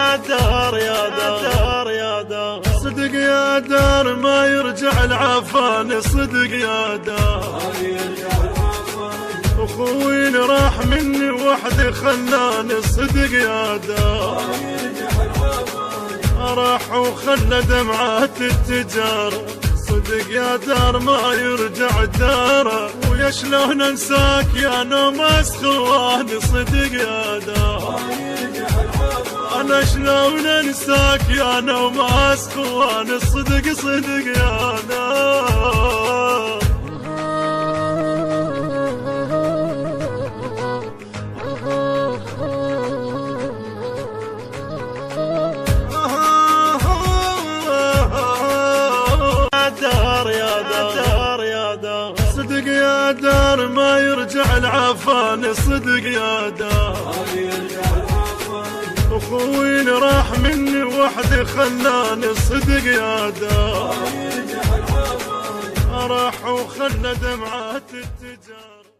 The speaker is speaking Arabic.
دار يا دار يا دار، صدق يا دار ما يرجع العفان، صدق يا دار اخوي راح مني وحدي خلاني، صدق يا دار راح وخلى دمعات التجارة، صدق يا دار ما يرجع داره، ويا شلون انساك يا نوماس خواني، صدق يا دار انا شلون انساك يا نوماس خواني، صدق صدق يا دار. صدق يا دار ما يرجع العفان، صدق يا دار اخوي راح مني وحدي خلاني، صدق يا دار راح وخلى دمعات التجار.